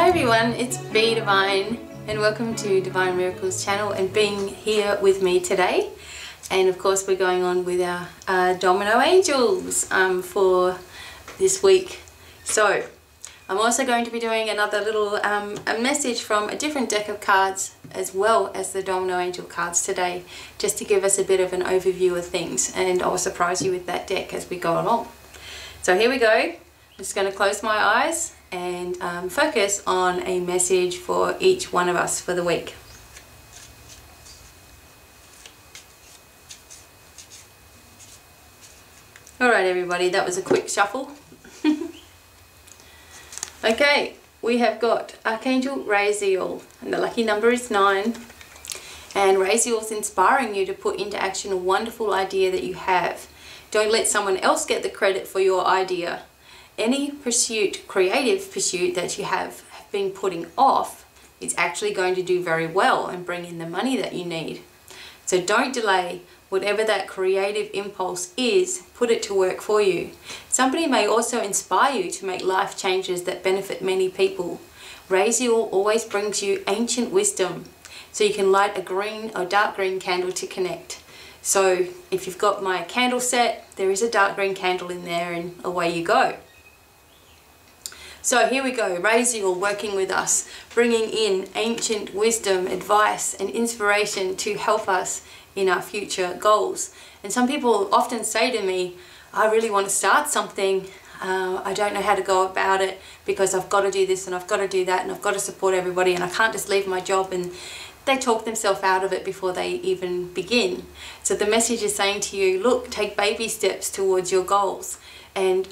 Hi everyone, it's BDevine and welcome to Divine Miracles channel and being here with me today. And of course we're going on with our Domino Angels for this week. So I'm also going to be doing another little a message from a different deck of cards as well as the Domino Angel cards today, just to give us a bit of an overview of things, and I'll surprise you with that deck as we go along. So here we go. I'm just going to close my eyes and focus on a message for each one of us for the week. Alright everybody, that was a quick shuffle. Okay, we have got Archangel Raziel, and the lucky number is 9. And Raziel is inspiring you to put into action a wonderful idea that you have. Don't let someone else get the credit for your idea. Any pursuit, creative pursuit that you have been putting off is actually going to do very well and bring in the money that you need. So don't delay. Whatever that creative impulse is, put it to work for you. Somebody may also inspire you to make life changes that benefit many people. Raziel always brings you ancient wisdom, so you can light a green or dark green candle to connect. So if you've got my candle set, there is a dark green candle in there and away you go. So here we go, Raziel working with us, bringing in ancient wisdom, advice and inspiration to help us in our future goals. And some people often say to me, I really want to start something, I don't know how to go about it because I've got to do this and I've got to do that and I've got to support everybody and I can't just leave my job, and they talk themselves out of it before they even begin. So the message is saying to you, look, take baby steps towards your goals. And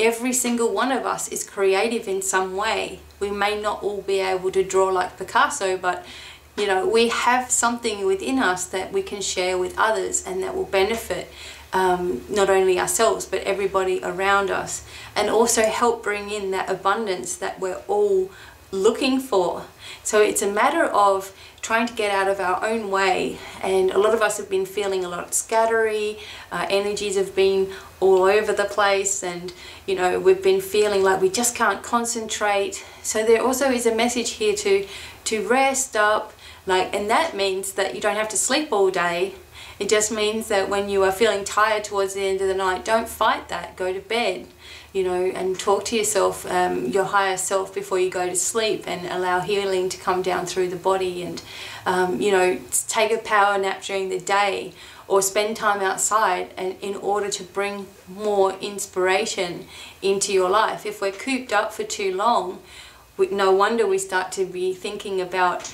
every single one of us is creative in some way. We may not all be able to draw like Picasso, but you know, we have something within us that we can share with others and that will benefit not only ourselves but everybody around us, and also help bring in that abundance that we're all looking for. So it's a matter of trying to get out of our own way, and a lot of us have been feeling a lot scattery, energies have been all over the place, and you know, we've been feeling like we just can't concentrate. So there also is a message here to rest up, and that means that you don't have to sleep all day. It just means that when you are feeling tired towards the end of the night, don't fight that, go to bed, you know, and talk to yourself, your higher self, before you go to sleep, and allow healing to come down through the body. And you know, take a power nap during the day or spend time outside, and in order to bring more inspiration into your life. If we're cooped up for too long, no wonder we start to be thinking about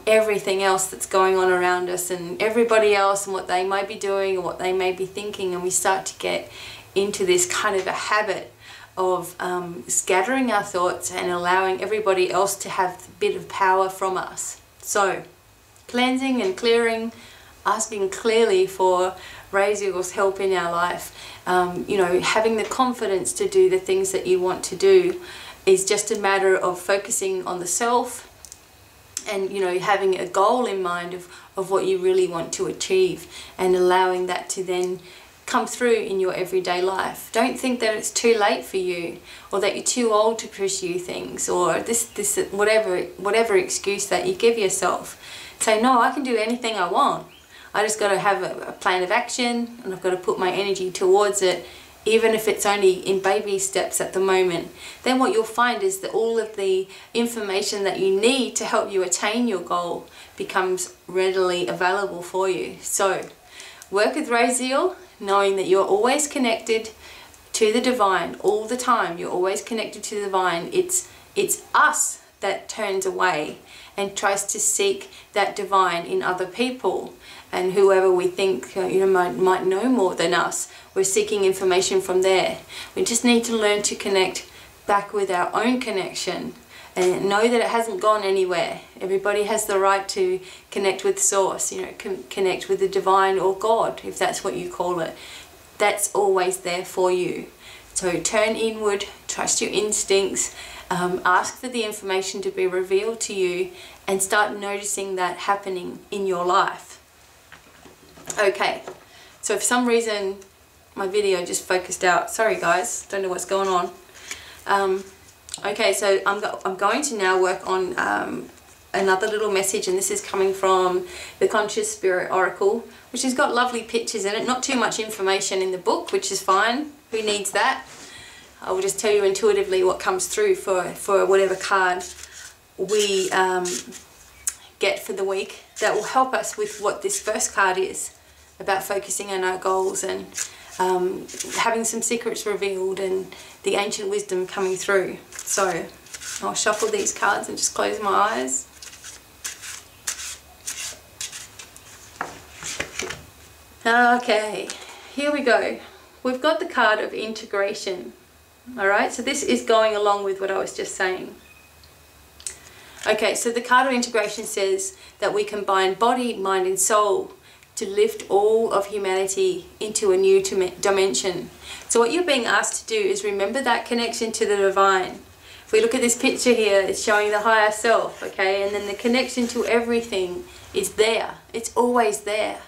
everything else that's going on around us and everybody else and what they might be doing or what they may be thinking, and we start to get into this kind of a habit of scattering our thoughts and allowing everybody else to have a bit of power from us. So cleansing and clearing, asking clearly for Raziel's help in our life, you know, having the confidence to do the things that you want to do, is just a matter of focusing on the self and, you know, having a goal in mind of what you really want to achieve, and allowing that to then come through in your everyday life. Don't think that it's too late for you, or that you're too old to pursue things, or whatever excuse that you give yourself. Say, no, I can do anything I want. I just got to have a plan of action, and I've got to put my energy towards it, even if it's only in baby steps at the moment. Then what you'll find is that all of the information that you need to help you attain your goal becomes readily available for you. So work with Raziel, knowing that you're always connected to the divine all the time. You're always connected to the divine. It's us that turns away and tries to seek that divine in other people, and whoever we think might know more than us. We're seeking information from there. We just need to learn to connect back with our own connection and know that it hasn't gone anywhere. Everybody has the right to connect with Source, you know, connect with the divine or God, if that's what you call it. That's always there for you. So turn inward, trust your instincts, ask for the information to be revealed to you, and start noticing that happening in your life. Okay, so for some reason my video just focused out. Sorry guys, don't know what's going on. Okay, so I'm going to now work on another little message, and this is coming from the Conscious Spirit Oracle, which has got lovely pictures in it. Not too much information in the book, which is fine. Who needs that? I will just tell you intuitively what comes through for whatever card we get for the week. That will help us with what this first card is about, focusing on our goals and having some secrets revealed and the ancient wisdom coming through. So I'll shuffle these cards and just close my eyes. Okay, here we go. We've got the card of integration. Alright, so this is going along with what I was just saying. Okay, so the card of integration says that we combine body, mind and soul to lift all of humanity into a new dimension. So what you're being asked to do is remember that connection to the divine. If we look at this picture here, it's showing the higher self, okay? And then the connection to everything is there. It's always there.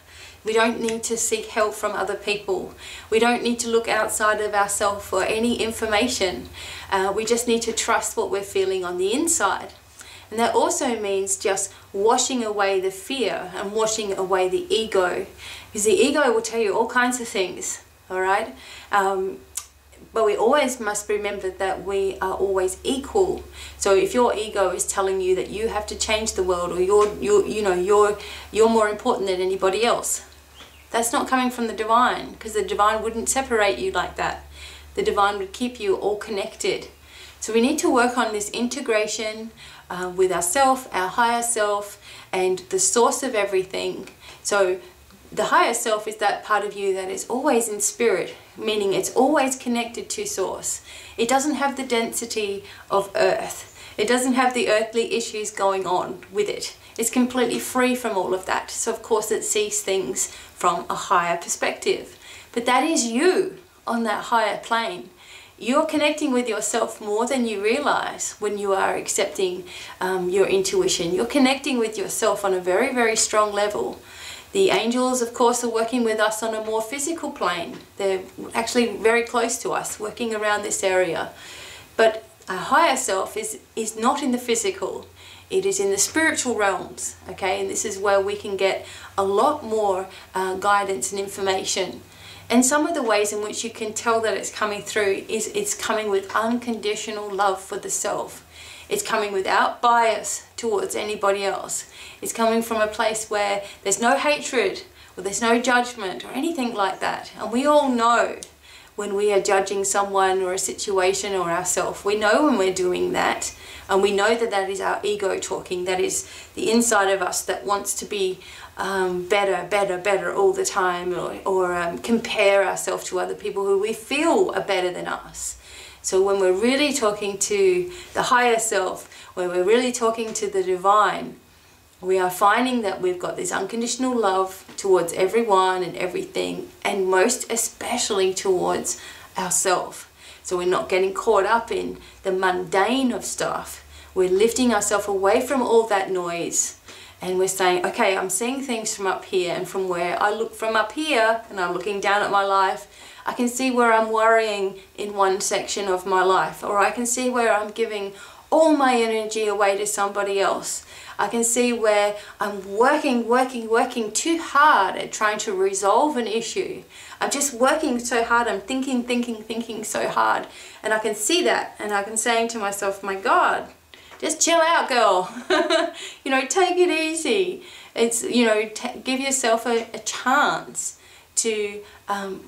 We don't need to seek help from other people. We don't need to look outside of ourselves for any information. We just need to trust what we're feeling on the inside. And that also means just washing away the fear and washing away the ego. Because the ego will tell you all kinds of things, all right? But we always must remember that we are always equal. So if your ego is telling you that you have to change the world, or you're more important than anybody else, that's not coming from the divine, because the divine wouldn't separate you like that. The divine would keep you all connected. So we need to work on this integration with ourself, our higher self, and the source of everything. So the higher self is that part of you that is always in spirit, meaning it's always connected to source. It doesn't have the density of earth. It doesn't have the earthly issues going on with it. It's completely free from all of that. So of course it sees things from a higher perspective. But that is you on that higher plane. You're connecting with yourself more than you realize when you are accepting your intuition. You're connecting with yourself on a very, very strong level. The angels, of course, are working with us on a more physical plane. They're actually very close to us, working around this area. But our higher self is not in the physical. It is in the spiritual realms, okay? And this is where we can get a lot more guidance and information. And some of the ways in which you can tell that it's coming through is it's coming with unconditional love for the self. It's coming without bias towards anybody else. It's coming from a place where there's no hatred, or there's no judgment, or anything like that. And we all know when we are judging someone or a situation or ourselves. We know when we're doing that, and we know that that is our ego talking. That is the inside of us that wants to be better all the time, or compare ourselves to other people who we feel are better than us. So when we're really talking to the higher self, when we're really talking to the divine, we are finding that we've got this unconditional love towards everyone and everything, and most especially towards ourselves. So we're not getting caught up in the mundane of stuff. We're lifting ourselves away from all that noise, and we're saying, okay, I'm seeing things from up here, and from where I look from up here and I'm looking down at my life, I can see where I'm worrying in one section of my life, or I can see where I'm giving all my energy away to somebody else. I can see where I'm working too hard at trying to resolve an issue. I'm just working so hard, I'm thinking so hard. And I can see that, and I can saying to myself, my God, just chill out, girl. You know, take it easy. It's, you know, give yourself a chance to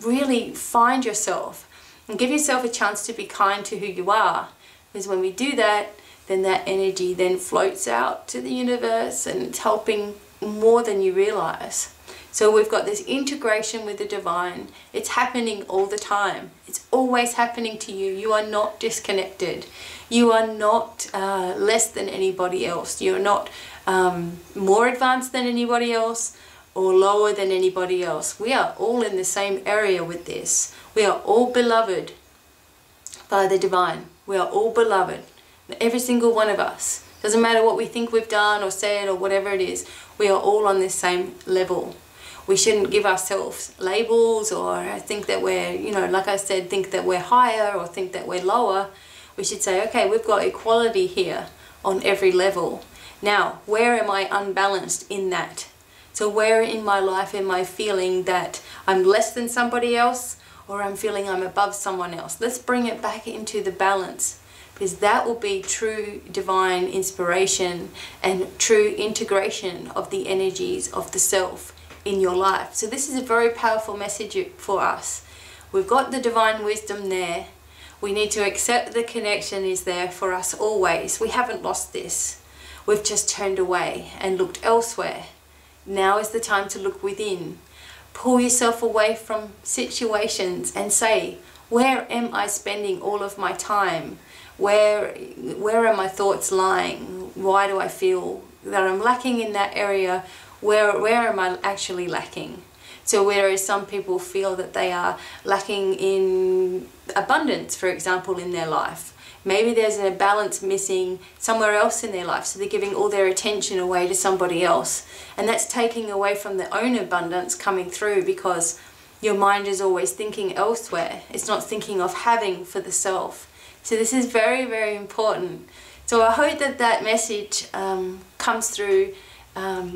really find yourself, and give yourself a chance to be kind to who you are. Because when we do that, then that energy then floats out to the universe, and it's helping more than you realize. So we've got this integration with the divine. It's happening all the time. It's always happening to you. You are not disconnected. You are not less than anybody else. You're not more advanced than anybody else or lower than anybody else. We are all in the same area with this. We are all beloved by the divine. We are all beloved. Every single one of us. Doesn't matter what we think we've done or said or whatever it is. We are all on this same level. We shouldn't give ourselves labels or think that we're, you know, like I said, think that we're higher or think that we're lower. we should say, okay, we've got equality here on every level. Now, where am I unbalanced in that? So where in my life am I feeling that I'm less than somebody else, or I'm feeling I'm above someone else? Let's bring it back into the balance, because that will be true divine inspiration and true integration of the energies of the self in your life. So this is a very powerful message for us. We've got the divine wisdom there. We need to accept the connection is there for us always. We haven't lost this. We've just turned away and looked elsewhere. Now is the time to look within. Pull yourself away from situations and say, where am I spending all of my time? Where are my thoughts lying? Why do I feel that I'm lacking in that area? Where am I actually lacking? So whereas some people feel that they are lacking in abundance, for example, in their life, maybe there's a balance missing somewhere else in their life, so they're giving all their attention away to somebody else, and that's taking away from their own abundance coming through, because your mind is always thinking elsewhere. It's not thinking of having for the self. So this is very, very important. So I hope that that message comes through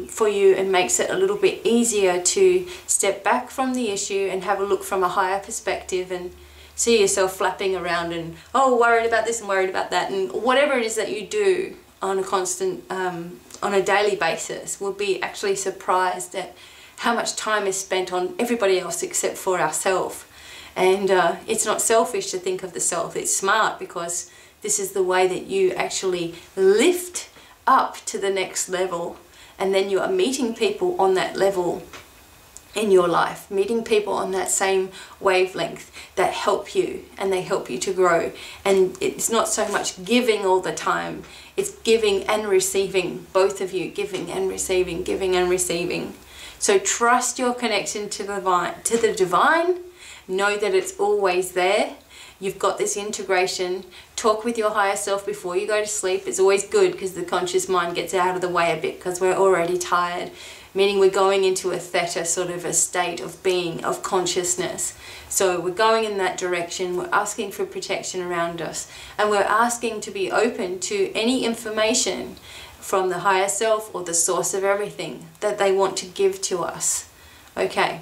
for you and makes it a little bit easier to step back from the issue and have a look from a higher perspective, and see yourself flapping around and, oh, worried about this and worried about that, and whatever it is that you do on a constant, on a daily basis, we'll be actually surprised at how much time is spent on everybody else except for ourselves. And it's not selfish to think of the self, it's smart, because this is the way that you actually lift up to the next level, and then you are meeting people on that level in your life, meeting people on that same wavelength that help you, and they help you to grow. And it's not so much giving all the time, it's giving and receiving, both of you, giving and receiving, giving and receiving. So trust your connection to the divine, know that it's always there. You've got this integration. Talk with your higher self before you go to sleep. It's always good, because the conscious mind gets out of the way a bit, because we're already tired, meaning we're going into a theta, sort of a state of being, of consciousness. So we're going in that direction. We're asking for protection around us, and we're asking to be open to any information from the higher self or the source of everything that they want to give to us. Okay.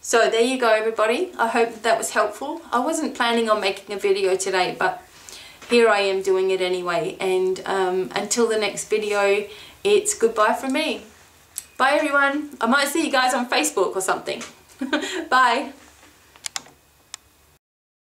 So there you go, everybody. I hope that was helpful. I wasn't planning on making a video today, but here I am doing it anyway. And until the next video, it's goodbye from me. Bye, everyone. I might see you guys on Facebook or something. Bye.